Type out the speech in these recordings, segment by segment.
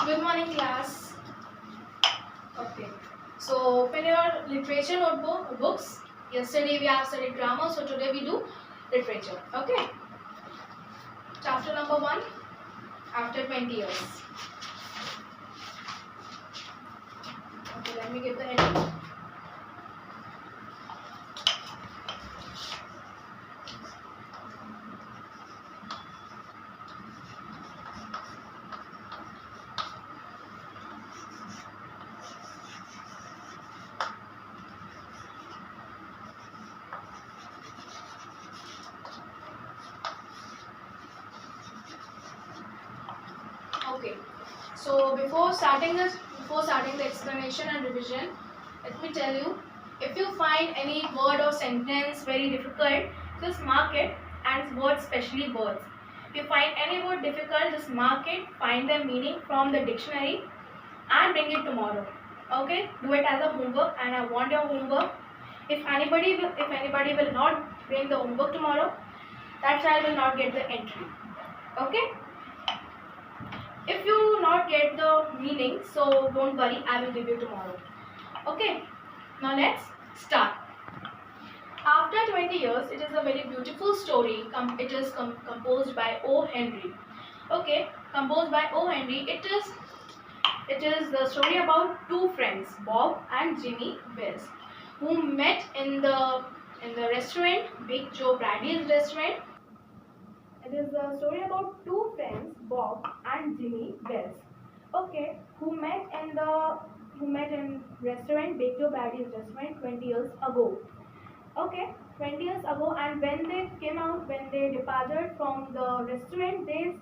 Good morning, class. Okay. So open your literature notebooks. Yesterday we have studied grammar, so today we do literature. Okay. Chapter number 1. After 20 years. Okay, let me give the heading. Okay, so before starting the explanation and revision, let me tell you, if you find any word or sentence very difficult, just mark it, and words, especially words. If you find any word difficult, just mark it, find their meaning from the dictionary and bring it tomorrow. Okay, do it as a homework, and I want your homework. If anybody will not bring the homework tomorrow, that child will not get the entry. Okay. If you not get the meaning, so don't worry, I will give you tomorrow. Okay, now let's start. After 20 years, it is a very beautiful story. It is composed by O. Henry. Okay, composed by O. Henry. It is the story about two friends, Bob and Jimmy Wells, who met in the restaurant, Big Joe Brady's restaurant. It is a story about two friends, Bob and Jimmy Wells. Okay, who met in restaurant Big Joe Brady's restaurant 20 years ago. Okay, 20 years ago, and when they departed from the restaurant, they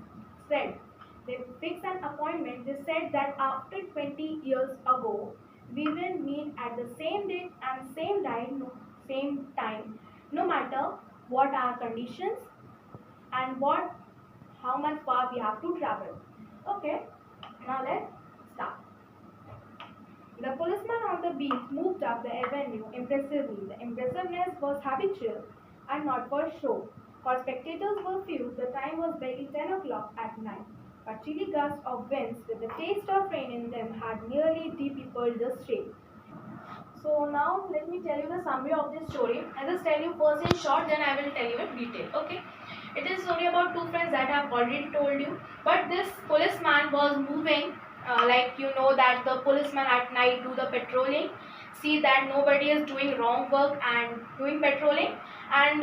fixed an appointment. They said that after 20 years ago, we will meet at the same date and same time, no matter what our conditions and how much far we have to travel. Okay, now let's start. The policeman on the beat moved up the avenue impressively. The impressiveness was habitual and not for show. For spectators were few, the time was barely 10 o'clock at night. But chilly gusts of winds with the taste of rain in them had nearly de-peopled the street. So now let me tell you the summary of this story. I'll just tell you first in short, then I will tell you in detail. Okay. It is only about two friends that I have already told you. But this policeman was moving, like you know that the policeman at night do the patrolling, see that nobody is doing wrong work and doing patrolling. And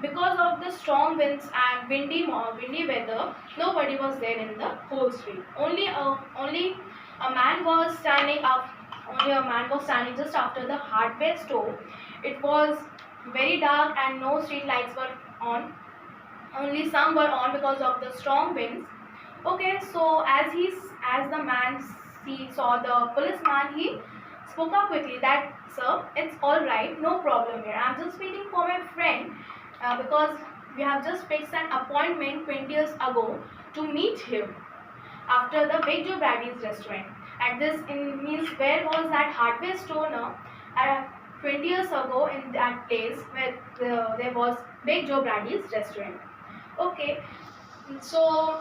because of the strong winds and windy weather, nobody was there in the whole street. Only a man was standing up. Only a man was standing just after the hardware store. It was very dark and no street lights were on. Only some were on because of the strong winds. Okay, so as the man saw the policeman, he spoke up quickly that, sir, it's all right, no problem here. I'm just waiting for my friend because we have just fixed an appointment 20 years ago to meet him after the Big Joe Brady's restaurant. At this means where was that hardware store now? 20 years ago in that place where there was Big Joe Brady's restaurant. Okay, so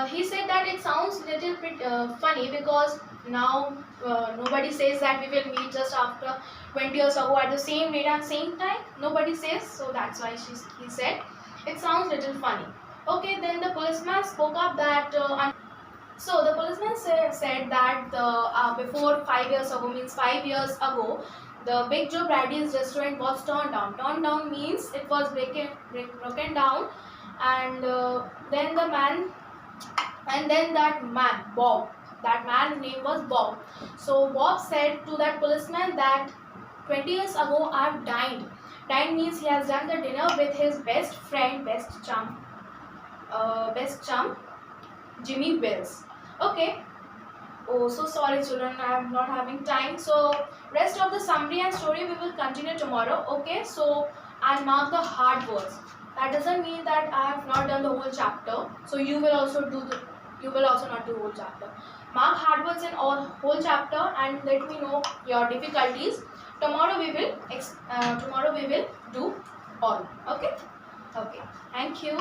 he said that it sounds little bit funny because now nobody says that we will meet just after 20 years ago at the same date and same time. Nobody says, so that's why he said it sounds little funny. Okay, then the policeman spoke up that. So the policeman said that before 5 years ago, means 5 years ago, the Big Joe Brady's restaurant was torn down. Torn down means it was broken down, and then that man, Bob, that man's name was Bob. So Bob said to that policeman that 20 years ago I have dined. Dined means he has done the dinner with his best friend, best chum, Jimmy Wells. Okay. Oh, so sorry children, I am not having time. So rest of the summary and story we will continue tomorrow. Okay. So I'll mark the hard words. That doesn't mean that I have not done the whole chapter. So you will also not do the whole chapter. Mark hard words in whole chapter and let me know your difficulties. Tomorrow we will do all. Okay. Okay. Thank you.